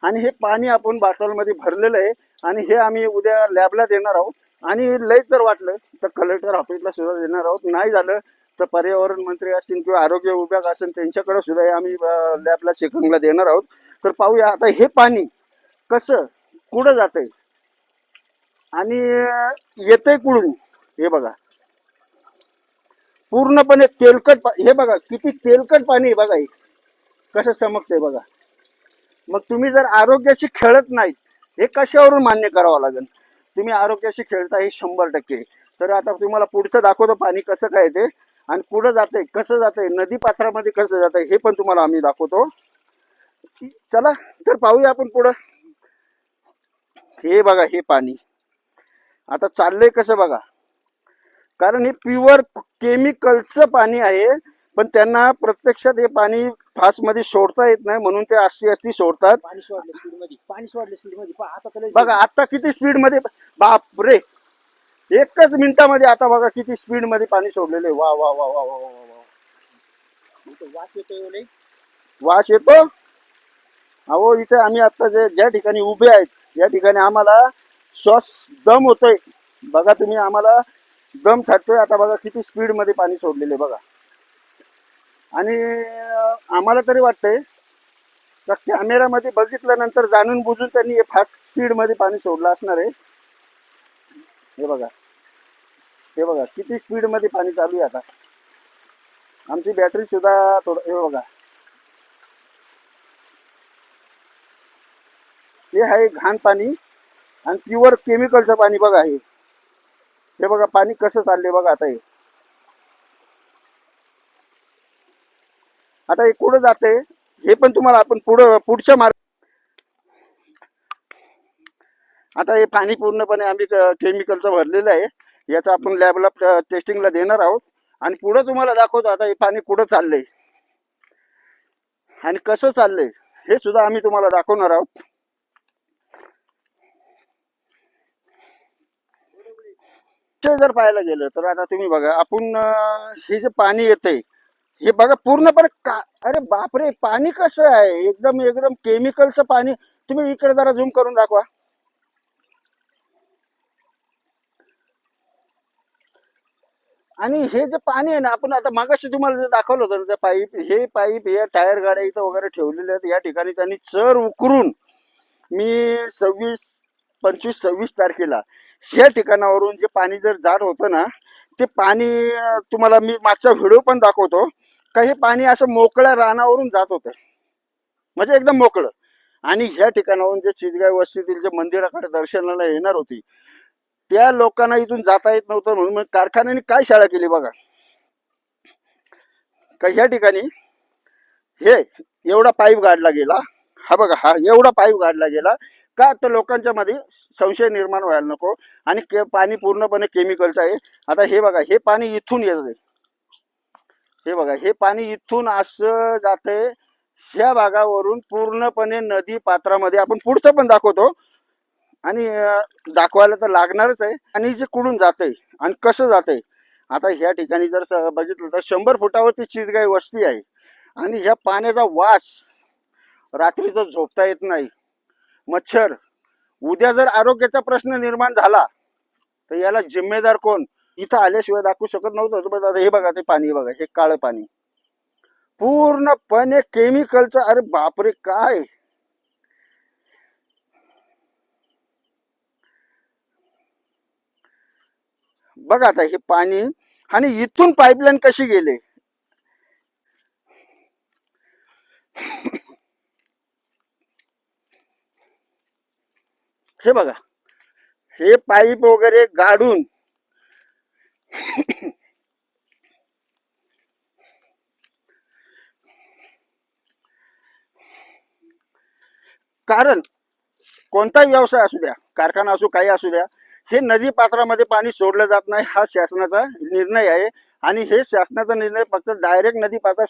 आणि हे पाणी आपण बॉटलमध्ये भरलेलं आहे आणि हे आम्ही उद्या लॅबला देणार आहोत. आणि लयच जर वाटलं तर कलेक्टर ऑफिसला सुद्धा देणार आहोत. नाही झालं तर पर्यावरण मंत्री असतील किंवा आरोग्य विभाग असेल त्यांच्याकडे सुद्धा हे आम्ही लॅबला चेकिंगला देणार आहोत. तर पाहूया आता हे पाणी कसं कुठं जातंय आणि येतंय कुठून. हे बघा पूर्णपणे तेलकट हे बघा किती तेलकट पाणी आहे बघा. हे कसं चमकतंय बघा. मग तुम्ही जर आरोग्याशी खेळत नाहीत हे कशावरून मान्य करावं लागेल. तुम्ही आरोग्याशी खेळता हे 100%. तर आता तुम्हाला पुढचं दाखवतो पाणी कसं काय ते आणि पुढं जातंय कसं जातंय नदी पात्रामध्ये कसं जातंय हे पण तुम्हाला आम्ही दाखवतो. चला तर पाहूया आपण पुढं. हे बघा हे पाणी आता चाललंय कसं बघा. कारण हे प्युअर केमिकलचं पाणी आहे. पण त्यांना प्रत्यक्षात हे पाणी फास्टमध्ये सोडता येत नाही म्हणून ते अस्ती सोडतात. पाणी सोडलं स्पीड मध्ये आता बघा आता किती स्पीड मध्ये. बापरे एकच मिनिटामध्ये आता बघा किती स्पीड मध्ये पाणी सोडलेले. वा वा वा वा वा वा वा. वास येतोय. वास येतो. अहो इथे आम्ही आता ज्या ठिकाणी उभे आहेत या ठिकाणी आम्हाला श्वास दम होतोय. बघा तुम्ही आम्हाला दम छाटतोय. आता बघा किती स्पीड मध्ये पाणी सोडलेले बघा. आणि आम्हाला तरी वाटतंय तर कॅमेरामध्ये बघितल्यानंतर जाणून बुजून त्यांनी फास्ट स्पीड मध्ये पाणी सोडलं असणार आहे. हे बघा हे बघा किती स्पीड मध्ये पाणी चालू आहे. आता आमची बॅटरी सुद्धा थोडं हे बघा. हे आहे घाण पाणी आणि प्युअर केमिकलचं पाणी बघा. हे बघा पाणी कसं चाललंय बघा. आता हे कुठं जाते हे पण तुम्हाला आपण पुढच्या मार्ग. आता हे पाणी पूर्णपणे आम्ही केमिकलचं भरलेलं आहे. याचं आपण लॅबला टेस्टिंगला देणार आहोत आणि पुढं तुम्हाला दाखवतो आता हे पाणी कुठं चाललंय आणि कसं चाललंय हे सुद्धा आम्ही तुम्हाला दाखवणार आहोत. जर पाहायला गेलं तर आता तुम्ही बघा आपण हे जे पाणी येतंय हे बघा पूर्णपणे अरे बापरे पाणी कसं आहे एकदम एकदम केमिकलचं पाणी. तुम्ही इकडे जरा झूम करून दाखवा. आणि हे जे पाणी आहे ना आपण आता मागाशी तुम्हाला जे दाखवलं होतं त्या पाईप हे टायर गाड्या इथं वगैरे ठेवलेले आहेत. या ठिकाणी त्यांनी चर उकरून मी 25-26 तारखेला ह्या ठिकाणावरून जे पाणी जर जात होतं ना ते पाणी तुम्हाला मी मागचा व्हिडिओ पण दाखवतो. का हे पाणी असं मोकळ्या रानावरून जात होतं म्हणजे एकदम मोकळं. आणि ह्या ठिकाणावरून जे चिचगाव वस्तीतील जे मंदिराकडे दर्शनाला येणार होती त्या लोकांना इथून जाता येत नव्हतं म्हणून मग कारखान्याने काय शाळा केली बघा. का ह्या ठिकाणी हे एवढा पाईप गाडला गेला. हा बघा हा एवढा पाईप गाडला गेला का तर लोकांच्या मध्ये संशय निर्माण व्हायला नको. आणि पाणी पूर्णपणे केमिकलचं आहे. आता हे बघा हे पाणी इथून येत आहे. हे बघा हे पाणी इथून असं जातंय ह्या भागावरून पूर्णपणे नदी पात्रामध्ये. आपण पुढचं पण दाखवतो आणि दाखवायला तर लागणारच आहे. आणि जे कुठून जातंय आणि कसं जातंय. आता ह्या ठिकाणी जर बघितलं तर 100 फुटावरती चिचगाई वस्ती आहे. आणि ह्या पाण्याचा वास रात्रीचं झोपता येत नाही. मच्छर. उद्या जर आरोग्याचा प्रश्न निर्माण झाला तर याला जिम्मेदार कोण. इथं आल्याशिवाय दाखवू शकत नव्हतं. हे बघा ते पाणी बघा हे काळं पाणी पूर्णपणे केमिकलचं. अरे बापरे काय. बघा आता हे पाणी आणि इथून पाईपलाईन कशी गेले. हे बघा हे पाईप वगैरे गाडून कारण कोणताही व्यवसाय असू द्या कारखाना असू काही असू द्या हे नदी पात्रामध्ये पाणी सोडलं जात नाही. हा शासनाचा निर्णय आहे. आणि हे शासनाचा निर्णय फक्त डायरेक्ट नदी पात्रात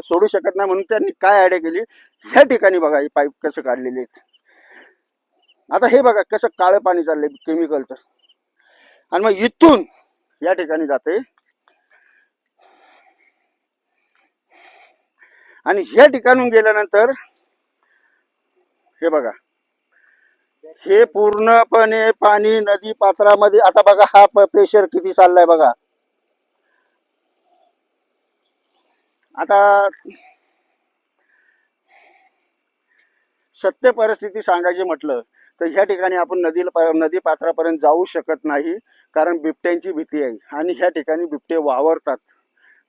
सोडू शकत नाही म्हणून त्यांनी काय आयडिया केली. ह्या ठिकाणी बघा हे पाईप कसं काढलेले आहेत. आता हे बघा कसं काळं पाणी चाललंय केमिकलचं. आणि मग इथून या ठिकाणी जाते आणि ह्या ठिकाणून गेल्यानंतर हे बघा, हे पूर्णपणे पाणी नदी पात्रामध्ये. आता बघा हा प्रेशर किती चाललाय बघा. आता सत्य परिस्थिती सांगायची म्हटलं तर ह्या ठिकाणी आपण नदी पात्रापर्यंत जाऊ शकत नाही, कारण बिबट्यांची भीती आहे आणि ह्या ठिकाणी बिबटे वावरतात.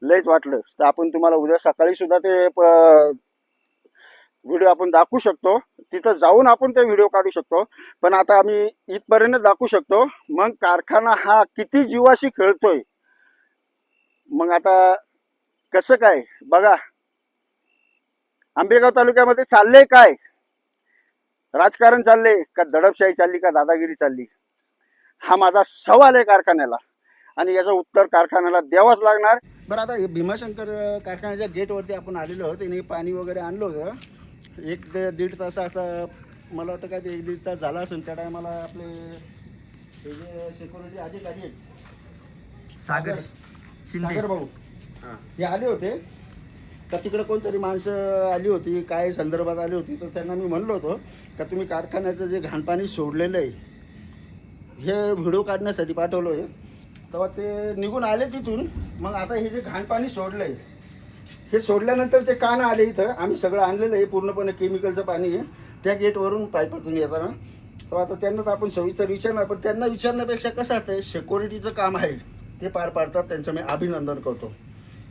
लयच वाटलं तर आपण तुम्हाला उद्या सकाळी सुद्धा ते व्हिडिओ आपण दाखवू शकतो, तिथं जाऊन आपण ते व्हिडिओ काढू शकतो. पण आता आम्ही इथपर्यंत दाखवू शकतो. मग कारखाना हा किती जीवाशी खेळतोय, मग आता कसं काय बघा. आंबेगाव तालुक्यामध्ये चाललंय काय, राजकारण चाललंय का दडपशाही चालली का दादागिरी चालली, हा माझा सवाल आहे कारखान्याला, आणि याचं उत्तर कारखान्याला द्यावंच लागणार. बरं, आता हे भीमाशंकर कारखान्याच्या गेटवरती आपण आलेलो आहोत. त्याने पाणी वगैरे आणलं होतं. 1-1.5 तास आता मला वाटतं काय ते 1-1.5 तास झाला असेल. त्या टायमाला आपले हे जे सिक्युरिटी अधिकारी आहेत सागर भाऊ हे आले होते. का तिकडे कोणतरी माणसं आली होती, काय संदर्भात आली होती, तर त्यांना मी म्हणलो होतो का तुम्ही कारखान्याचं जे घाणपाणी सोडलेलं आहे हे व्हिडिओ काढण्यासाठी पाठवलं आहे. तेव्हा ते निघून आले तिथून. मग आता हे जे घाणपाणी सोडलं आहे हे सोडल्यानंतर ते का नाही आले इथं. आम्ही सगळं आणलेलं आहे, पूर्णपणे केमिकलचं पाणी आहे त्या गेटवरून पाईपातून येताना. तेव्हा आता त्यांनाच आपण सविस्तर विचारणार. पण त्यांना विचारण्यापेक्षा कसं असतं, सिक्युरिटीचं काम आहे ते पार पाडतात, त्यांचं मी अभिनंदन करतो,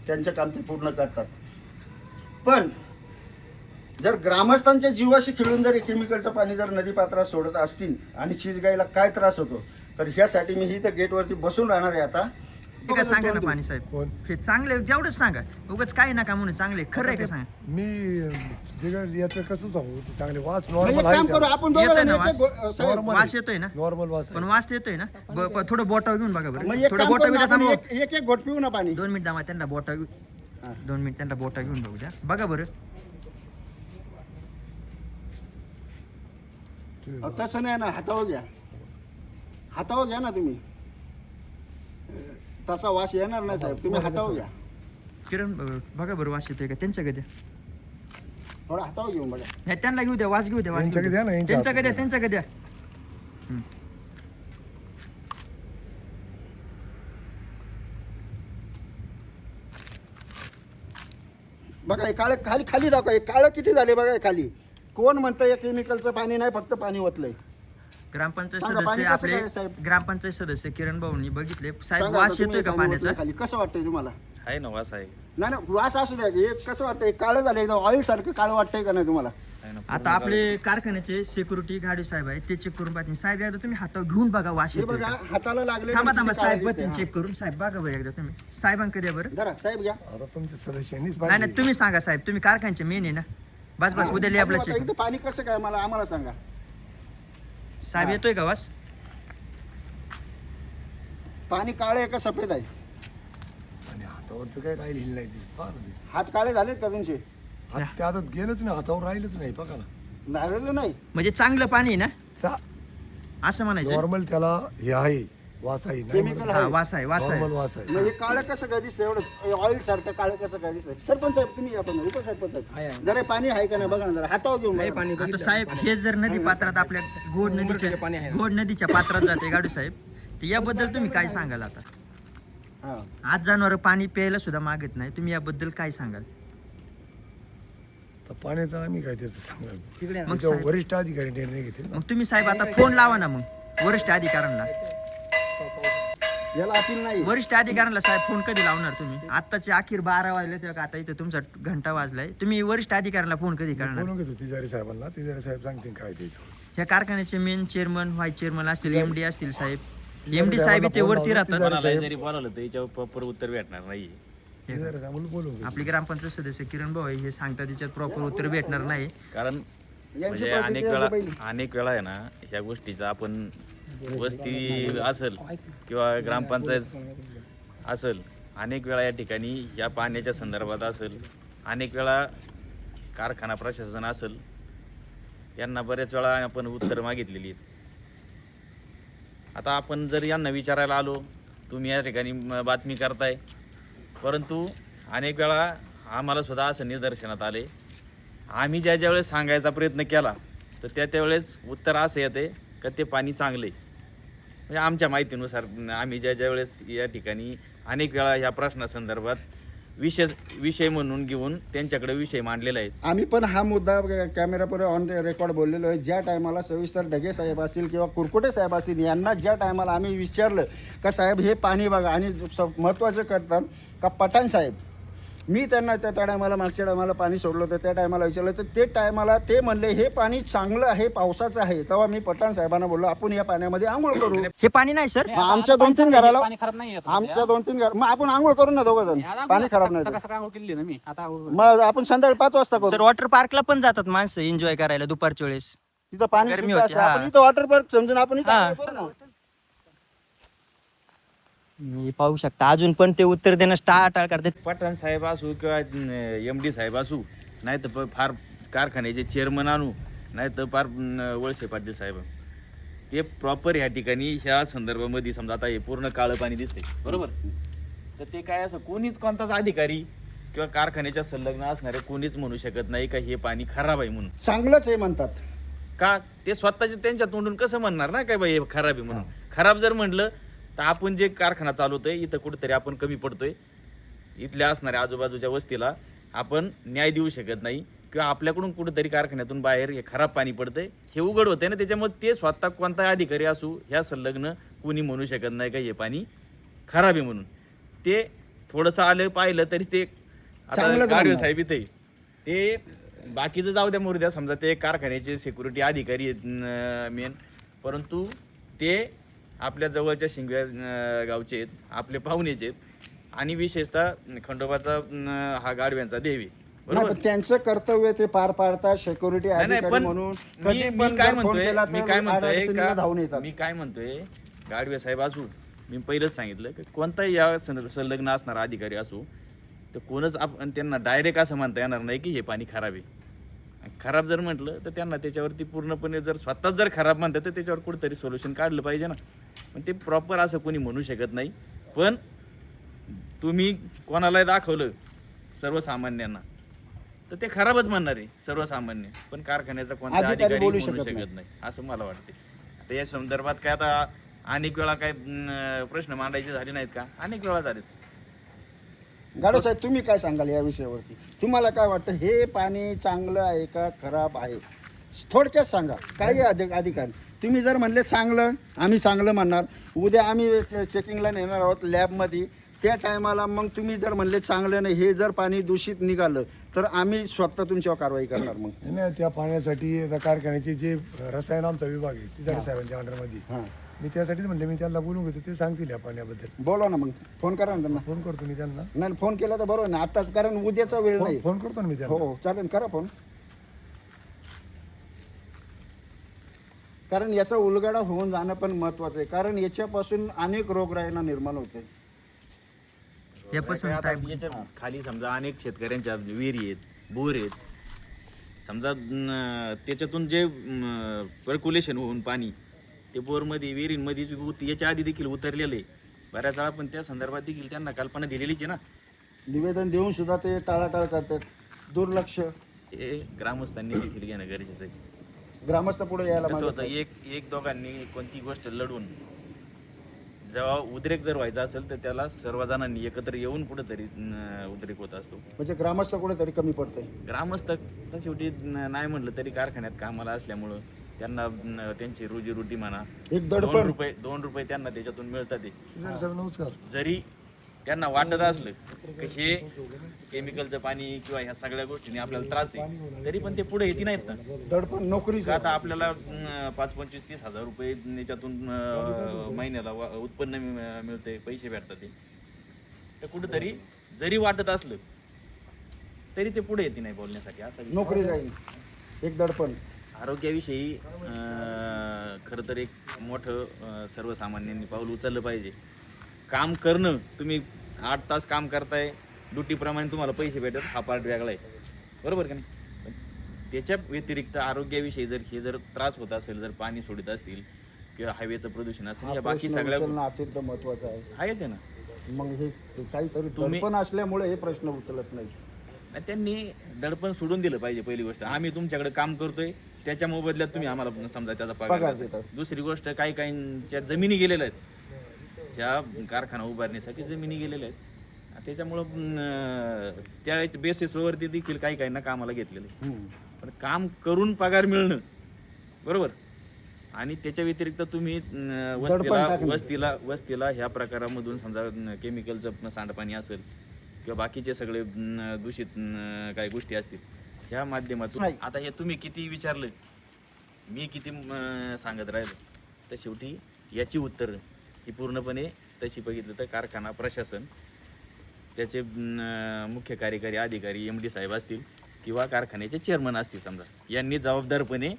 त्यांचं काम ते पूर्ण करतात. पण जर ग्रामस्थांच्या जीवाशी खेळून जर केमिकलचं पाणी जर नदीपात्रात सोडत असतील आणि शिजगाईला काय त्रास होतो, तर ह्यासाठी मी इथं गेटवरती बसून राहणार आहे. आता काय सांगा ना पाणी साहेब, हे चांगले तेवढंच सांगा, उगाच काय नका म्हणून. चांगले खरं आहे का सांगा. मी याचं कसं सांगू, ते चांगले वास म्हणजे नॉर्मल एक काम करू आहे, आपण येतोय दोघं ना जण वास? एक साहेब, वास येतोय ना, नॉर्मल वास पण आहे. वास येतोय ना. थोडं बोटावर घेऊन बघा मग बरं, एक थोडं काम बोटावर करू घेऊन आपण, थांबव. एक घोट पिऊ ना पाणी. 2 मिनिट दामा त्यांना बोटा 2 मिनिट त्यांना बोटा घेऊन बघू द्या. बघा बरं. तसं नाही ना, हातावर घ्या, हातावर घ्या ना तुम्ही. तसा वास येणार नाही साहेब, तुम्ही हातावर घ्या, किरण बघा बरं वास येतोय का. त्यांच्याकडे द्या, थोडा हातावर घेऊन बघा. नाही त्यांना घेऊ द्या, वास घेऊ द्या, वास घेऊ यांच्याकडे द्या. द्या ना, यांच्या त्यांच्याकडे द्या, हातात त्यांच्याकडे द्या. बघा हे काळं खाली खाली दाखवा, हे काळं किती झाले बघा हे खाली. कोण म्हणतं हे केमिकलचं पाणी नाही, फक्त पाणी ओतलंय. ग्रामपंचायत सांगा, पाणी सदस्य कसं आपले काय साहेब? ग्रामपंचायत सदस्य किरण भाऊंनी बघितले. साहेब सांगा वास आता तुम्ही येतोय का पाणी पाण्याचा? ओतलंय खाली, कसं वाटतंय तुम्हाला? आहे ना, वास आहे. नाही ना, वास असू द्या. हे कसं वाटतंय, काळं झालंय एकदम ऑइल सारखं काळं वाटतंय का नाही तुम्हाला? आहे ना, आता आपले कारखान्याचे सिक्युरिटी गाडी साहेब आहेत, ते चेक करून पाहतील. साहेब एकदा तुम्ही हातावर घेऊन बघा वास हे येतोय बघा का. हाताला लागले. थांबा थांबा साहेब बघतील चेक करून. साहेब बघा बरं एकदा तुम्ही, साहेबांकडे द्या बरं. जरा साहेब घ्या. आता तुमच्या सदस्यांनीच नाही पाहिजे. नाही तुम्ही सांगा साहेब, तुम्ही कारखान्याचे मेन आहे ना. बस बस उद्या लॅबला आता चेक. इथं पाणी कसं काय मला आम्हाला सांगा. साहेब येतोय का वास? पाणी काळे आहे का सफेद आहे? आणि हातावर तर काही राहिलेलं नाही दिसत. पहा ना ते. हात काळे झालेत का तुमचे? हात त्या हातात गेलंच नाही, हातावर राहिलंच नाही. बघा ना, झालेलं नाही. म्हणजे चांगलं पाणी आहे ना, असं म्हणायचं. नॉर्मल त्याला हे आहे, वास आहे, नाही Chemical म्हणत. हा वास आहे, वास आहे. नॉर्मल वास आहे. म्हणजे काळं कसं काय दिसतं, एवढं ऑइल सारखं काळं कसं काय दिसतंय? सरपंच साहेब तुम्ही आपण उपसरपंच आहेत. जरा पाणी आहे का नाही बघा ना, जरा हातावर घेऊन बघा. आता साहेब हे जर नदी पात्रात आपल्या घोड नदीच्या पात्रात जाते गाडू साहेब, तर याबद्दल तुम्ही काय सांगाल? आता हा. आज जनावर पाणी प्यायला सुद्धा मागत नाही, तुम्ही याबद्दल काय सांगाल? तर पाण्याचं आम्ही काय त्याचं सांगणार, मग त्याच्यावर साहेब- वरिष्ठ अधिकारी निर्णय घेतील ना. मग तुम्ही साहेब आता फोन लावा ना मग वरिष्ठ अधिकाऱ्यांना. याला अपील नाही. वरिष्ठ अधिकाऱ्यांना साहेब फोन कधी लावणार तुम्ही? आत्ताचे अखेर 12 वाजले तेव्हा आता इथे तुमचा घंटा वाजलाय. तुम्ही वरिष्ठ अधिकाऱ्यांना फोन कधी करणार? बोलून घेतो तिजारी साहेबांना, तिजारी साहेब सांगतील काय त्याच्यावर. ह्या कारखान्याचे मेन चेअरमन, व्हाईस चेअरमन असतील, एमडी असतील साहेब. एमडी साहेब इथे वरती राहतात. कोणाला जरी बोलावलं तर याच्यावर प्रॉपर उत्तर भेटणार नाही. तिजारी साहेबांना बोलून घेतो. आपली ग्रामपंचायत सदस्य किरण भाऊ आहे, हे सांगतात त्याच्यात प्रॉपर उत्तर भेटणार नाही. कारण यांची म्हणजे प्रतिक्रिया अनेक वेळा आहे ना, ह्या गोष्टीचा आपण वस्ती असेल किंवा ग्रामपंचायत असेल, अनेक वेळा या ठिकाणी या पाण्याच्या संदर्भात असेल, अनेक वेळा कारखाना प्रशासन असेल, यांना बऱ्याच वेळा आपण उत्तर मागितलेली आहेत. आता आपण जर यांना विचारायला आलो, तुम्ही या ठिकाणी बातमी करताय, परंतु अनेक वेळा आम्हाला सुद्धा असं निदर्शनात आले, आम्ही ज्या वेळेस सांगायचा प्रयत्न केला तर त्यावेळेस उत्तर असं येते का ते पाणी चांगलं आहे. म्हणजे आमच्या माहितीनुसार आम्ही ज्या वेळेस या ठिकाणी अनेक वेळा ह्या प्रश्नासंदर्भात विषय म्हणून घेऊन त्यांच्याकडे विषय मांडलेला आहे. आम्ही पण हा मुद्दा कॅमेरापुढे ऑन रेकॉर्ड बोललेलो आहे. ज्या टायमाला सविस्तर ढगे साहेब असतील किंवा कुरकुटे साहेब असतील यांना ज्या टायमाला आम्ही विचारलं का साहेब हे पाणी बघा, आणि महत्त्वाचं करतात का पठाण साहेब, मी त्यांना त्या टायमाला मागच्या टायमाला पाणी सोडलं होतं, त्या टायमाला विचारलं तर ते टायमाला ते म्हणले हे पाणी चांगलं आहे, पावसाचं आहे. तेव्हा मी पठाण साहेबांना बोललो आपण या पाण्यामध्ये आंघोळ करू. हे पाणी नाही सर. मग आमच्या 2-3 घराला पाणी खराब नाही येत आमच्या 2-3 घर मग आपण आंघोळ करू ना दोघं जण, पाणी खराब नाही तर. कसं काय केली ना मी आता मग आपण संध्याकाळी 5 वाजता सर करू. वॉटर पार्कला पण जातात माणसं एन्जॉय करायला दुपारच्या वेळेस. तिथं पाणी गरमी शुद्ध होती, असतं. हा. आपण इथं वॉटर पार्क समजून आपण इथं हा. आंघोळ करू ना. मी पाहू शकता अजून पण ते उत्तर देणं टाळाटाळ करतात. पठाण साहेब असू किंवा MD साहेब असू, नाही तर फार कारखान्याचे चेअरमन आणू, नाही तर फार वळसे पाटील साहेब, ते प्रॉपर ह्या ठिकाणी ह्या संदर्भामध्ये समजा आता हे पूर्ण काळं पाणी दिसतंय बरोबर, तर ते काय असं कोणीच कोणताच अधिकारी किंवा कारखान्याच्या संलग्न असणारे कोणीच म्हणू शकत नाही का हे पाणी खराब आहे म्हणून. चांगलंच आहे म्हणतात. का ते स्वतःच्या त्यांच्या तोंडून कसं म्हणणार ना काय बाई हे खराब आहे म्हणून. खराब जर म्हणलं तर आपण जे कारखाना चालवतोय इथं कुठेतरी आपण कमी पडतोय, इथल्या असणाऱ्या आजूबाजूच्या वस्तीला आपण न्याय देऊ शकत नाही, किंवा आपल्याकडून कुठेतरी कारखान्यातून बाहेर हे खराब पाणी पडतंय हे उघड होतंय ना. त्याच्यामुळे ते स्वतः कोणता अधिकारी असू ह्या संलग्न कोणी म्हणू शकत नाही का हे पाणी खराब आहे म्हणून. ते थोडंसं आलं पाहिलं तरी ते आता चांगलंच गाडवे म्हणणार. साहेब इथे ते बाकीचं जाऊ द्या मुर्द्या, समजा ते कारखान्याचे सिक्युरिटी अधिकारी आहेत मेन, परंतु ते आपल्या जवळच्या शिंगव्या गावचे आहेत, आपले पाहुणेचे आहेत, आणि विशेषतः खंडोबाचा हा गाडव्यांचा देवी नाही, बरोबर. पण त्यांचं कर्तव्य ते पार पाडतात सिक्युरिटी नाही, नाही, अधिकारी पण म्हणून. मी कधी मी पण काय जर फोन म्हणतोय केला मी तर काय म्हणतोय अडचणीला धावून येतात. मी काय म्हणतोय गाडवे साहेब असू, मी पहिलंच सांगितलं की कोणताही या संलग्न असणारा अधिकारी असू तर कोणच आपण त्यांना डायरेक्ट असं म्हणता येणार नाही की हे पाणी खराब आहे. खराब जर म्हटलं तर त्यांना त्याच्यावरती पूर्णपणे जर स्वतःच जर खराब म्हणतात तर त्याच्यावर कुठेतरी सोल्युशन काढलं पाहिजे ना. पण ते प्रॉपर असं कोणी म्हणू शकत नाही. पण तुम्ही कोणालाही दाखवलं सर्वसामान्यांना तर ते खराबच म्हणणार आहे सर्वसामान्य, पण कारखान्याचा कोणता अधिकारी अधिकारी बोलू म्हणू शकत शकत नाही असं मला वाटते. आता या संदर्भात काय आता अनेक वेळा काय प्रश्न मांडायचे झाले नाहीत का? अनेक वेळा झालेत. गाडो साहेब तुम्ही काय सांगाल या विषयावरती? तुम्हाला काय वाटतं हे पाणी चांगलं आहे का खराब आहे? थोडक्यात सांगा. काही अधिकारी तुम्ही जर म्हणले चांगलं, आम्ही चांगलं म्हणणार. उद्या आम्ही चेकिंगला नेणार आहोत लॅबमध्ये, त्या टायमाला मग तुम्ही जर म्हणले चांगलं नाही, हे जर पाणी दूषित निघालं तर आम्ही स्वतः तुमच्यावर कारवाई करणार. मग नाही, त्या पाण्यासाठी आता कारखान्याचे जे रसायन आमचा विभाग आहे तिथं साहेबांच्या अंडरमध्ये, हां, मी त्यासाठीच म्हणले मी त्यांना बोलून घेतो, ते सांगतील या पाण्याबद्दल. बोला ना, मग फोन करा ना त्यांना. फोन करतो मी त्यांना. नाही फोन केला तर बरोबर ना आता, कारण उद्याचा वेळ नाही. फोन करतो ना मी त्यांना. हो चालेल, करा फोन. कारण याचा उलगडा होऊन जाणं पण महत्वाचं आहे, कारण याच्यापासून अनेक रोगराईना निर्माण होते. यापासून आता साहेब याच्या खाली समजा अनेक शेतकऱ्यांच्या विहिरी आहेत, बोर आहेत, समजा त्याच्यातून जे पर्क्युलेशन होऊन पाणी ते बोरमध्ये विहिरींमध्ये याच्या आधी देखील उतरलेलं आहे बऱ्याच वेळा. पण त्या संदर्भात देखील त्यांना कल्पना दिलेलीच आहे ना. निवेदन देऊन सुद्धा ते टाळाटाळ करतात, दुर्लक्ष. हे ग्रामस्थांनी देखील घेणं गरजेचं आहे. ग्रामस्थ पुढे यायला कसं मागत होतं, एक दोघांनी कोणती गोष्ट लढून जेव्हा उद्रेक जर व्हायचा असेल तर त्याला सर्वजणांनी एकत्र येऊन कुठेतरी उद्रेक होत असतो. म्हणजे ग्रामस्थ कुठेतरी कमी पडतंय. ग्रामस्थ तर शेवटी नाही म्हटलं तरी कारखान्यात कामाला असल्यामुळं त्यांना त्यांची रोजीरोटी म्हणा, एक 2 दडपण. रुपये त्यांना त्याच्यातून मिळतात. ते सर साहेब नमस्कार. जरी त्यांना वाटत असलं की हे केमिकलचं पाणी किंवा ह्या सगळ्या गोष्टींनी आपल्याला त्रास आहे, तरी पण ते पुढे येते नाहीत ना. दडपण नोकरी. आता आपल्याला 5, 25, 30 हजार रुपये याच्यातून महिन्याला उत्पन्न मिळते, पैसे भेटतात. ते तर कुठेतरी जरी वाटत असलं तरी ते पुढे येते नाही बोलण्यासाठी. असं नोकरी जाईल, एक दडपण. आरोग्याविषयी खरं तर एक मोठं सर्वसामान्यांनी पाऊल उचललं पाहिजे. काम करणं, तुम्ही 8 तास काम करताय, ड्युटीप्रमाणे तुम्हाला पैसे भेटत, हा पार्ट वेगळा आहे, बरोबर का नाही? पण त्याच्या व्यतिरिक्त आरोग्याविषयी जर त्रास होत असेल, जर पाणी सोडित असतील किंवा हवेचं प्रदूषण असेल, या बाकी सगळ्या अत्यंत महत्वाचं आहे. आहेच आहे ना. मग हे काहीतरी दडपण असल्यामुळे हे प्रश्न उचलत नाही. त्यांनी दडपण सोडून दिलं पाहिजे. पहिली गोष्ट, आम्ही तुमच्याकडे काम करतोय, त्याच्या मोबदल्यात तुम्ही आम्हाला समजा त्याचा पगार पगार देता. देता. दुसरी गोष्ट काही काहींच्या जमिनी गेलेल्या आहेत ह्या कारखाना उभारण्यासाठी जमिनी गेलेल्या आहेत त्याच्यामुळं त्या बेसिसवरती देखील काही काहींना कामाला घेतलेलं आहे. पण काम करून पगार मिळणं बरोबर आणि त्याच्या व्यतिरिक्त तुम्ही वस्तीला ह्या प्रकारामधून समजा केमिकलचं सांडपाणी असेल किंवा बाकीचे सगळे दूषित काही गोष्टी असतील ह्या माध्यमातून नाही. आता हे तुम्ही किती विचारलं मी किती सांगत राहिलो तर शेवटी याची उत्तर ही पूर्णपणे तशी बघितलं तर कारखाना प्रशासन त्याचे मुख्य कार्यकारी अधिकारी MD साहेब असतील किंवा कारखान्याचे चेअरमन असतील समजा यांनी जबाबदारपणे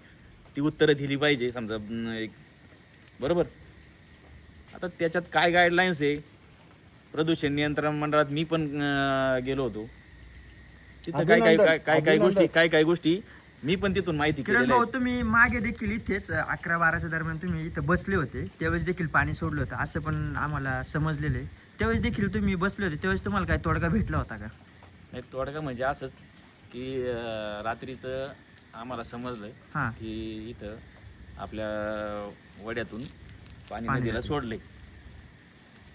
ती उत्तरं दिली पाहिजे समजा एक बरोबर. आता त्याच्यात काय गाईडलाईन्स आहे प्रदूषण नियंत्रण मंडळात मी पण गेलो होतो तिथं काय गोष्टी मी पण तिथून माहिती किरण केलेली भाऊ आहे. तुम्ही मागे देखील इथेच 11-12च्या दरम्यान तुम्ही इथं बसले होते त्यावेळेस देखील पाणी सोडलं होतं असं पण आम्हाला समजलेलं आहे. त्यावेळेस देखील तुम्ही बसले होते त्यावेळेस तुम्हाला काय तोडगा भेटला होता का? नाही तोडगा म्हणजे असंच की रात्रीचं आम्हाला समजलं हां की इथं आपल्या वड्यातून पाणी पाणी नदीला जाते. सोडले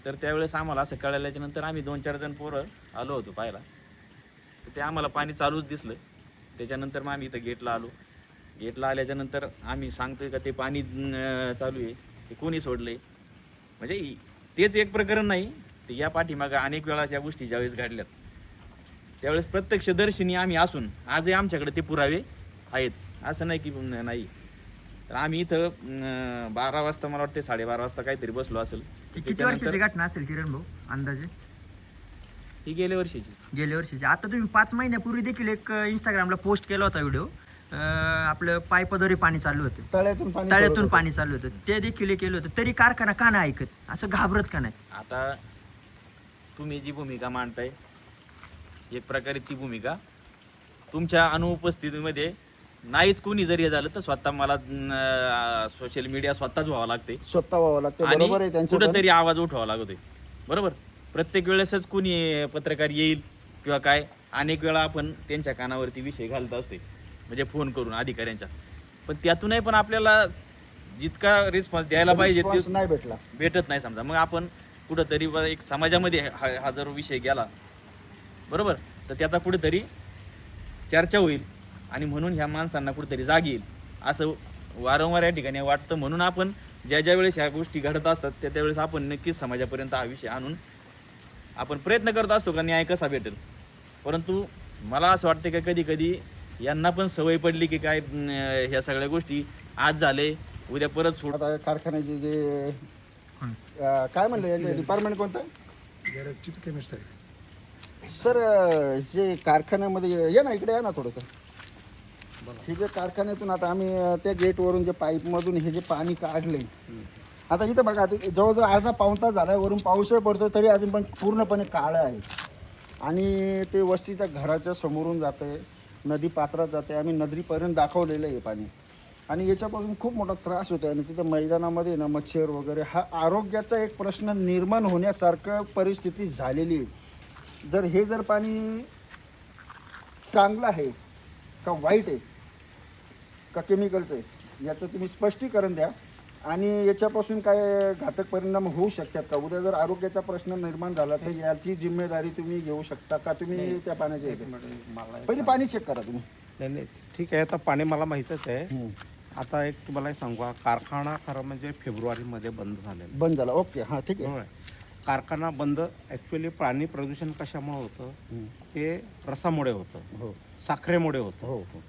तर त्यावेळेस आम्हाला असं कळल्याच्या नंतर आम्ही 2-4 जण पोरं आलो होतो पाहायला तर ते आम्हाला पाणी चालूच दिसलं. त्याच्यानंतर मग आम्ही इथं गेटला आल्याच्या नंतर आम्ही सांगतोय का ते पाणी चालू आहे ते कोणी सोडले म्हणजे तेच एक प्रकरण नाही ते या पाठीमागं अनेक वेळा त्या गोष्टी ज्यावेळेस घडल्यात त्यावेळेस प्रत्यक्षदर्शिनी आम्ही असून आजही आमच्याकडे ते पुरावे आहेत असं नाही की नाही. तर आम्ही इथं 12 वाजता मला वाटते 12:30 वाजता काहीतरी बसलो असेल. ती किती वर्षाची घटना असेल किरण भाऊ अंदाजे? ही गेल्या वर्षीची. गेल्या वर्षीची. आता तुम्ही 5 महिन्यापूर्वी देखील एक इंस्टाग्रामला पोस्ट केला होता व्हिडिओ आपलं पाईपाद्वारे पाणी चालू होतं तळ्यातून पाणी चालू होतं ते देखील केलं होतं तरी कारखाना का नाही ऐकत असं घाबरत का नाही? आता तुम्ही जी भूमिका मांडताय एक प्रकारे ती भूमिका तुमच्या अनुपस्थितीमध्ये नाहीच कोणी जरी झालं तर स्वतः मला सोशल मीडिया स्वतःच व्हावं लागते स्वतः व्हावं लागतं आणि बरोबर आहे त्यांचं पण. कुठंतरी आवाज उठवावा लागतोय बरोबर. प्रत्येक वेळेसच कोणी पत्रकार येईल किंवा काय अनेक वेळा आपण त्यांच्या कानावरती विषय घालत असतोय म्हणजे फोन करून अधिकाऱ्यांच्या पण त्यातूनही पण आपल्याला जितका रिस्पॉन्स द्यायला पाहिजे Response ते नाही भेटला. भेटत नाही समजा. मग आपण कुठंतरी एक समाजामध्ये हा जर विषय गेला बरोबर तर त्याचा कुठेतरी चर्चा होईल आणि म्हणून ह्या माणसांना कुठेतरी जाग येईल असं वारंवार या ठिकाणी वाटतं. म्हणून आपण ज्या वेळेस ह्या गोष्टी घडत असतात त्यावेळेस आपण नक्कीच समाजापर्यंत हा विषय आणून आपण प्रयत्न करत असतो का न्याय कसा भेटेल. परंतु मला असं वाटतं की कधी कधी यांना पण सवय पडली की काय ह्या सगळ्या गोष्टी आज झाले उद्या परत सोड. आता कारखान्याचे जे काय म्हणलं डिपार्टमेंट कोणतं चीफ केमिस्ट आहे. सर जे कारखान्यामध्ये ये ना इकडे या ना थोडंसं. हे जे कारखान्यातून आता आम्ही त्या गेटवरून जे पाईपमधून हे जे पाणी काढले आता इथं बघा आता जवळजवळ अर्धा पाऊण तास झाला वरून पाऊसही पडतो तरी अजून पण पूर्णपणे काळं आहे आणि ते वस्तीच्या घराच्या समोरून जाते नदी पात्रात जाते. आम्ही नदीपर्यंत दाखवलेलं आहे पाणी आणि याच्यापासून खूप मोठा त्रास होतो आणि तिथं मैदानामध्ये ना मच्छर वगैरे हा आरोग्याचा एक प्रश्न निर्माण होण्यासारखं परिस्थिती झालेली आहे. जर पाणी चांगलं आहे का वाईट आहे का केमिकलचं आहे याचं तुम्ही स्पष्टीकरण द्या आणि याच्यापासून काय घातक परिणाम होऊ शकतात का? उद्या जर आरोग्याचा प्रश्न निर्माण झाला तर याची जिम्मेदारी तुम्ही घेऊ शकता का? तुम्ही त्या पाण्याच्या पहिले पाणी चेक करा तुम्ही. नाही ठीक आहे आता पाणी मला माहीतच आहे. आता एक तुम्हाला सांगू कारखाना खरं म्हणजे फेब्रुवारीमध्ये बंद झालेला बंद झाला. ओके हां ठीक आहे. कारखाना बंद ॲक्च्युली पाणी प्रदूषण कशामुळे होतं ते रसामुळे होतं हो साखरेमुळे होतं हो हो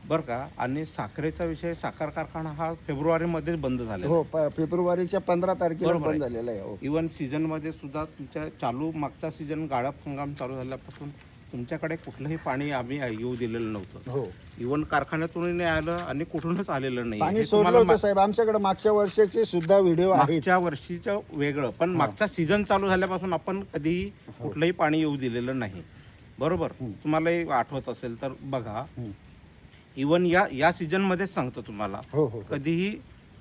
बरं का. आणि साखरेचा विषय साखर कारखाना हा फेब्रुवारीमध्येच बंद झालेला हो फेब्रुवारीच्या 15 तारखेला बरोबर बंद आहे. झालेला आहे. हो इवन सीझनमध्ये सुद्धा तुमच्या मागचा सीझन गाळप हंगाम चालू झाल्यापासून तुमच्याकडे कुठलंही पाणी आम्ही येऊ दिलेलं नव्हतं. हो इवन कारखान्यातूनही नाही आलं आणि कुठूनच आलेलं नाही. पाणी हे सोडलं तुम्हाला होतं साहेब आमच्याकडे मागच्या वर्षाचे सुद्धा व्हिडिओ आहेत. मागच्या वर्षीचं वेगळं पण मागचा सीझन चालू झाल्यापासून आपण कधीही कुठलंही पाणी येऊ दिलेलं नाही बरोबर. तुम्हालाही आठवत असेल तर बघा इवन या सीझन मध्येच सांगतो तुम्हाला हो हो कधीही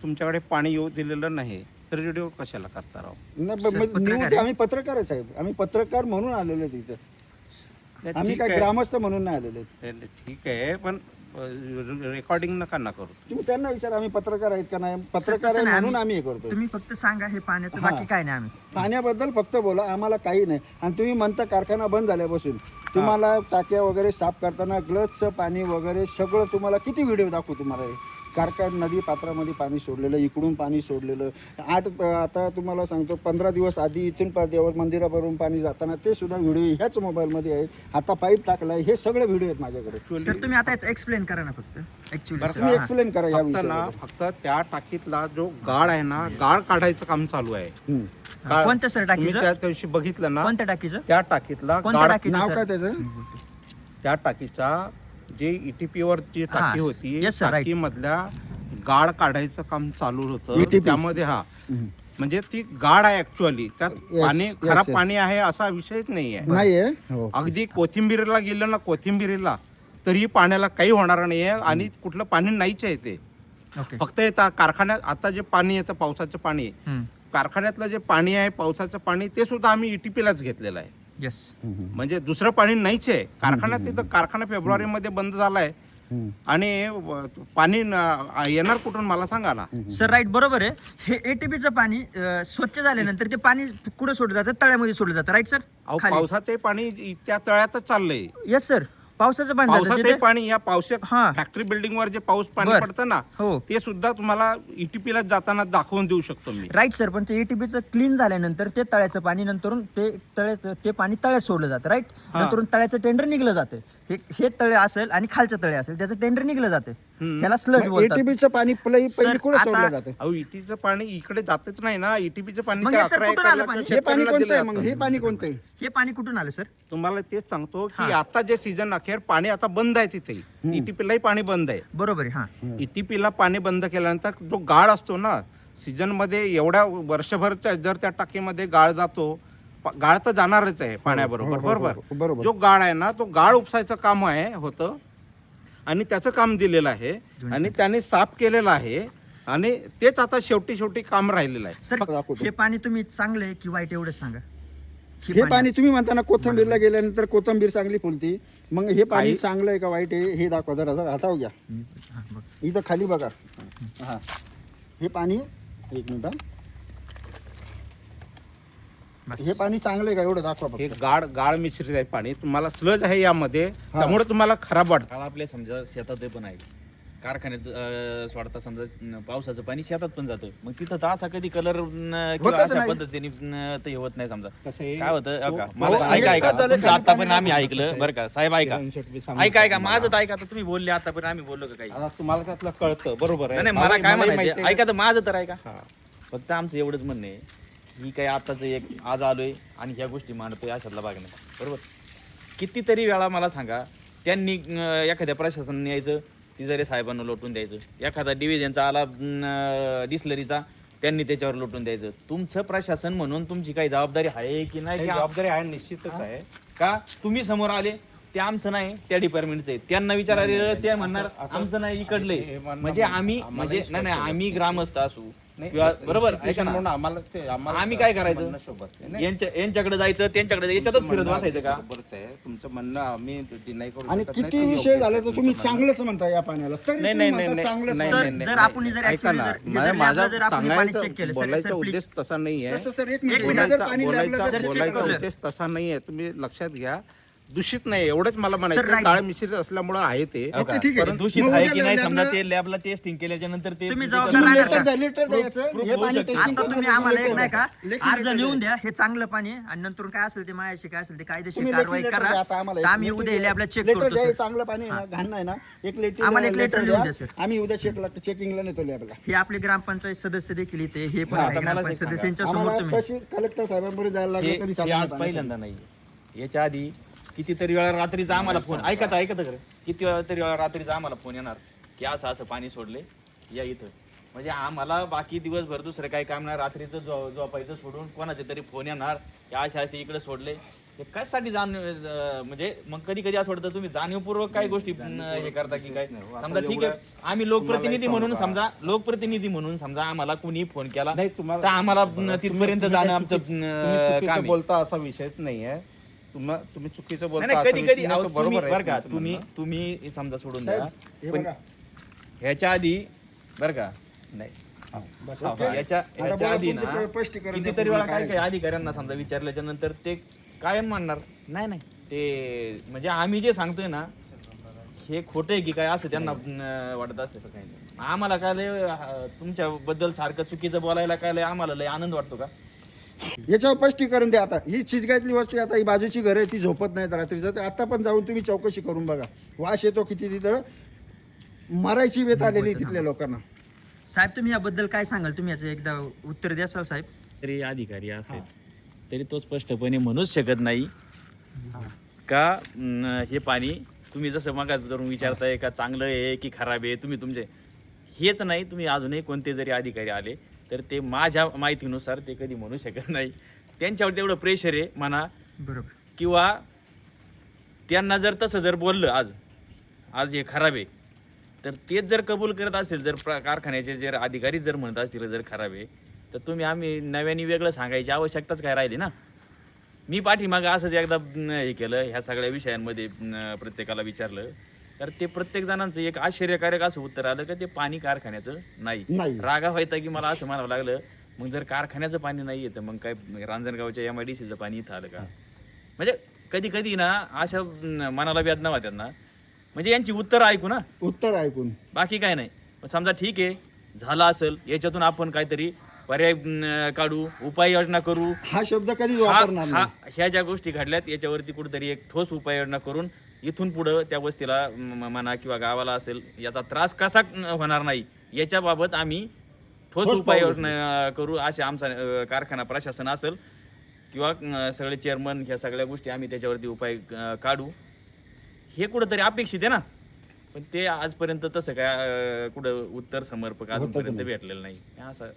तुमच्याकडे पाणी येऊ दिलेलं नाही तर व्हिडिओ कशाला करता राव. न्यूज आम्ही पत्रकार आहे साहेब. आम्ही पत्रकार म्हणून आलेलो तिथे. आम्ही काय ग्रामस्थ म्हणून नाही आलेले. ठीक आहे पण रेकॉर्डिंग नका ना करू. तुम्ही त्यांना विचारा, आम्ही पत्रकार आहेत का नाही, पत्रकार तसं आहे नाही, म्हणून आम्ही हे करतो. तुम्ही फक्त सांगा हे पाण्याचं, हा. बाकी काय नाही आम्ही. पाण्याबद्दल फक्त बोला, आम्हाला काही नाही. आणि तुम्ही म्हणता कारखाना बंद झाल्यापासून तुम्हाला टाक्या वगैरे साफ करताना ग्लसचं पाणी वगैरे सगळं, तुम्हाला किती व्हिडिओ दाखवू तुम्हाला हे. कारखाना नदी पात्रामध्ये पाणी सोडलेलं, इकडून पाणी सोडलेलं. आता तुम्हाला सांगतो 15 दिवस आधी इथून देवळ मंदिरावरून पाणी जाताना ते सुद्धा व्हिडिओ ह्याच मोबाईलमध्ये आहेत. आता पाईप टाकलाय, हे सगळे व्हिडिओ आहेत माझ्याकडे. सर तुम्ही आता एक्सप्लेन करा ना फक्त ऍक्च्युअली. तुम्ही एक्सप्लेन करा या फक्त ना, विषयाबद्दल. फक्त त्या टाकीतला जो गाळ आहे ना, गाळ काढायचं काम चालू आहे. गाळ- कोणत्या सर तुम्ही टाकीचं? त्या दिवशी बघितलं ना, कोणत्या टाकीचं? त्या टाकीतला कोणत्या गाळ, टाकीचं नाव सर? काय त्याचं? त्या टाकीचा जे ETP वर जी टाकी हा. होती, Yes, sir, right. टाकी मधल्या गाळ काढायचं काम चालू होतं. ETP. त्यामध्ये म्हणजे ती गाळ आहे ऍक्च्युअली, त्यात Yes, पाणी yes, खराब yes. पाणी आहे असा विषयच नाहीये. नाहीये. हो. अगदी कोथिंबीरला गेलं ना, कोथिंबीरीला तरी पाण्याला काही होणार नाहीये आणि कुठलं पाणी नाहीच आहे ते. ओके. फक्त येतं कारखान्यात आता जे पाणी येतं, पावसाचं पाणी, कारखान्यातलं जे पाणी आहे पावसाचं पाणी, ते सुद्धा आम्ही ETPलाच घेतलेलं आहे. येस. म्हणजे दुसरं पाणी नाहीच आहे कारखान्यात. तिथं कारखाना फेब्रुवारीमध्ये बंद झालाय आणि पाणी येणार कुठून मला सांगा ना. सर राईट, बरोबर आहे. हे ATPचं पाणी स्वच्छ झाल्यानंतर ते पाणी कुठं सोडलं जातं? तळ्यामध्ये सोडलं जातं, राईट सर? अहो, पावसाचे पाणी त्या तळ्यातच चाललंय. येस सर, पावसाचं पाणी जातं पावसाचे तिथे? पाणी या पावसात हा. फॅक्टरी बिल्डिंग वर जे पाऊस पाणी बर. पडतं ना, हो. ते सुद्धा तुम्हाला ETPला जाताना दाखवून देऊ शकतो मी. राईट सर, पण ते ATPचं क्लीन झाल्यानंतर ते तळ्याचं पाणी नंतरून ते पाणी तळ्यात सोडलं जातं, राईट? नंतरून तळ्याचं टेंडर निघलं जातं. हे तळे असेल आणि खालचं तळे असेल, त्याचं टेंडर निघलं जातं. ह्याला स्लज बोलतात. ATPचं पाणी पहिली सर, कुठे आता- सोडलं जातं? अहो, ETचं पाणी इकडे जातच नाही ना. ETPचं पाणी मग त्या हे सर 11 कुठून आलं एकरला पाणी? हे पाणी शेतकऱ्यांना कोणतं दिलं आहे मग? जातं. हे पाणी कोणतं आहे? हे पाणी कुठून आलं सर? तुम्हाला तेच सांगतो की हा. आता जे सीझन अखेर पाणी आता बंद आहे तिथे. ETPलाही पाणी बंद आहे. बरोबर आहे. हा. ETPला पाणी बंद केल्यानंतर जो गाळ असतो ना, सीझन मध्ये एवढ्या वर्षभरच्या जर त्या टाकीमध्ये गाळ जातो, गाळ तर जाणारच आहे पाण्याबरोबर, बरोबर. बरोबर. जो गाळ आहे ना, तो गाळ उपसायचं काम होतं आणि त्याचं काम दिलेलं आहे आणि त्याने साफ केलेलं आहे आणि तेच आता शेवटी काम राहिलेलं आहे. सर दाखवतो. हे पाणी तुम्ही चांगलं आहे की वाईट एवढंच सांगा. हे पाणी तुम्ही म्हणताना कोथंबीरला गेल्यानंतर कोथंबीर चांगली फुलती, मग हे पाणी काही- चांगलं आहे का वाईट आहे हे दाखवा. जरा हातावर घ्या, हा, बघ. इथं खाली बघा. हा, हे पाणी, एक मिनिट हा. बस. हे पाणी चांगलं आहे का एवढं दाखवा हे फक्त. गाळ मिश्रित आहे पाणी. तुम्हाला स्लज आहे यामध्ये, त्यामुळे तुम्हाला खराब वाटतं. काळ आपल्या समजा शेतात पण आहे, कारखान्यात सोडता समजा पावसाचं पाणी शेतात पण जातं, मग तिथं तर असा कधी कलर किंवा होतच अशा नाही. पद्धतीने ते हे होत नाही समजा. कसं आहे, काय होतं तो- का हो, मला ऐका हे ऐका काय झालं, तुमचं खाली आतापर्यंत पाणी आम्ही ऐकलं बरं का साहेब, ऐका किरण शेट्टी सांगतो ऐका ऐका तुम्हाला. माझं तर ऐका. आता तुम्ही बोलले आतापर्यंत आम्ही बोललो का काही? आता तुम्हाला त्यातलं कळतं, बरोबर आहे. नाही नाही, मला काय मलाही म्हणायचं माहिती ऐका तर माझं तर ऐका. आहे. हा. फक्त आमचं एवढंच म्हणणं आहे, ही काय आताच एक आज आलोय आणि ह्या गोष्टी मांडतोय अशातला भाग नाही, बरोबर. कितीतरी वेळा मला सांगा, त्यांनी एखाद्या प्रशासनाने यायचं, तिजोरी साहेबांना लोटून द्यायचं. एखादा डिव्हिजनचा आला डिस्लरीचा, त्यांनी त्याच्यावर लोटून द्यायचं. तुमचं प्रशासन म्हणून तुमची काही जबाबदारी आहे की नाही? ही की जबाबदारी आहे, निश्चितच आहे. का तुम्ही समोर आले, ते आमचं नाही त्या डिपार्टमेंटचं आहे, त्यांना विचारायला ते म्हणणार आमचं नाही इकडले. हे म्हणणं म्हणजे आम्ही आम्हाला म्हणजे नाही स्पष्ट आम्ही ग्रामस्थ असू नाही, किंवा बरोबर ऐका institution ना, म्हणून आम्हाला आम्ही काय करायचं? म्हणणं शोभत नाही. यांच्याकडे जायचं, त्यांच्याकडे जायचं, याच्यातच फिरत बसायचं का? बरोबरच आहे तुमचं म्हणणं, आम्ही डिनाय करू आणि शकत नाही, किती ते विषय योग्य झाले आहे तर तुम्ही तुमचं चांगलंच म्हणता या पाण्याला, तरी नाही, तुम्ही नाही, म्हणता नाही, चांगलंच नाही, म्हणता. सर, नाही, जर नाही, आपण जर ऐका actually ना, जर- हे माझा जर लॅबला जर आपण पाणी सांगायचं- check केलं, सर, बोलायचा सर, please. उद्देश तसा नाही आहे. सर, एक मिनिट, मिनिट. जर पाणी लॅबला जर check बोलायचा केलं- उद्देश तसा नाही आहे. तुम्ही लक्षात घ्या, दूषित नाही एवढंच मला म्हणायचं. right. डाळ मिश्रित असल्यामुळे आहे ते. ओके, ठीक आहे. दूषित मग आहे उद्या की नाही लॅबला- समजा, ते लॅबला टेस्टिंग केल्याच्या नंतर ते तुम्ही ते- जबाबदार तुम्ही राहणार लेटर का? द्या, लेटर द्यायचं. हे पाणी testing आता तुम्ही करण्याचं आम्हाला एक लेटर नाही का द्या. लेखी अर्ज लेटर लिहून द्या. द्या, हे चांगलं पाणी आहे आणि नंतर काय असेल ते माझ्याशी काय असेल ते कायदेशीर तुम्ही लेखी कारवाई लेटर करा. द्या आता आम्हाला. तर आम्ही एक उद्या लेटर लॅबला चेक लेटर करतो द्या, हे सर. चांगलं पाणी आहे ना, घाण नाही ना. एक लेटर आम्हाला एक लेटर लिहून द्या, सर. आम्ही उद्या चेकिंगला नेतो लॅबला. हे आपले ग्रामपंचायत सदस्य देखील इथे, हे पण हा, आहे आता मला ग्रामपंचायत एक सांगा. सदस्यांच्या समोर आम्हाला तुम्ही तशी कलेक्टर साहेबांबरोबर जायला लागलं तरी हे चालणार आज नाही. पहिल्यांदा नाही. याच्या आधी कितीतरी वेळा रात्रीचा आम्हाला फोन ऐकत खरं, किती वेळा तरी वेळा रात्रीचा आम्हाला फोन येणार की असं असं पाणी सोडले या इथं. म्हणजे आम्हाला बाकी दिवसभर दुसरं काही काम नाही, रात्रीचं झोपायचं सोडून कोणाचे तरी फोन येणार की असे इकडे सोडले. हे कशासाठी म्हणजे मग कधी कधी असं वाटतं तुम्ही जाणीवपूर्वक काही गोष्टी हे करता की काय. समजा ठीक आहे, आम्ही लोकप्रतिनिधी म्हणून समजा आम्हाला कुणी फोन केला नाही, तुम्हाला तर आम्हाला तिथपर्यंत जाणं आमचं तुम्ही काम चुकीचं आहे. बोलता असा विषयच नाही आहे. तुम्ही चुकीचं नाही, बोलता नाही, असं कधी मी कधी चिन्ह तो तुम्ही बरोबर आहे बरं का तुमचं तुम्ही म्हणणं. तुम्ही समजा सोडून साहेब, द्या हे पण बघा. ह्याच्या आधी बरं का नाही ओके? याच्या आता ह्याच्या बोला आधी तुमचं ना स्पष्टीकरण द्या कितीतरी वेळा पूर्ण काय काय काय अधिकाऱ्यांना समजा विचारल्याच्या नंतर ते कायम म्हणणार नाही नाही ते म्हणजे आम्ही जे सांगतोय ना हे खोटं आहे की काय असं त्यांना वाटत असते असं काही नाही. आम्हाला काय लय तुमच्याबद्दल सारखं चुकीचं बोलायला काय लय आम्हाला लय आनंद वाटतो का याच्यावर स्पष्टीकरण द्या. आता ही चिचगायतली वस्ती, आता ही बाजूची घर आहे ती झोपत नाहीत रात्रीचं, तर आता पण जाऊन तुम्ही चौकशी करून बघा. वास येतो किती तिथं, मरायची वेत आलेली आहे तिथल्या लोकांना. साहेब तुम्ही याबद्दल काय सांगाल, तुम्ही याचं एकदा उत्तर द्याल साहेब? तरी अधिकारी असेल तरी तो स्पष्टपणे म्हणूच शकत नाही का हे पाणी तुम्ही जसं मग धरून विचारताय का चांगलं आहे की खराब आहे. तुम्ही तुमचे हेच नाही, तुम्ही अजूनही कोणते जरी अधिकारी आले तर ते माझ्या माहितीनुसार ते कधी म्हणू शकत नाही. त्यांच्यावर तेवढं प्रेशर आहे म्हणा, बरोबर. किंवा त्यांना जर तसं जर बोललं आज हे खराब आहे तर तेच जर कबूल करत असेल, जर कारखान्याचे जर अधिकारी जर म्हणत असतील जर खराब आहे तर तुम्ही आम्ही नव्याने वेगळं सांगायची आवश्यकताच काय राहिली ना. मी पाठीमागं असंच एकदा हे केलं, ह्या सगळ्या विषयांमध्ये प्रत्येकाला विचारलं तर ते प्रत्येक जणांचं एक आश्चर्यकारक असं उत्तर आलं की ते पाणी कारखान्याचं नाही. नाही. रागा व्हायचा की मला असं म्हणावं लागलं, मग जर कारखान्याचं पाणी नाही येतं मग काय रांजणगावच्या MIDCचं पाणी इथं आलं का. म्हणजे कधी कधी ना अशा मनाला वेदना होत्यात ना, म्हणजे यांची उत्तरं ऐकू ना, उत्तर ऐकून बाकी काय नाही. पण समजा ठीक आहे झालं असेल, याच्यातून आपण काहीतरी पर्याय काढू, उपाययोजना करू. हा शब्द कधीच वापरणार नाही. ह्या ज्या गोष्टी घडल्यात याच्यावरती कुठेतरी एक ठोस उपाययोजना करून इथून पुढं त्या वस्तीला म्हणा किंवा गावाला असेल याचा त्रास कसा होणार नाही याच्याबाबत आम्ही ठोस उपाययोजना करू. असे आमचा कारखाना प्रशासन असेल किंवा सगळे चेअरमन, ह्या सगळ्या गोष्टी आम्ही त्याच्यावरती उपाय काढू हे कुठंतरी अपेक्षित आहे ना. पण ते आजपर्यंत तसं काय कुठं उत्तर समर्पक अजूनपर्यंत भेटलेलं नाही असं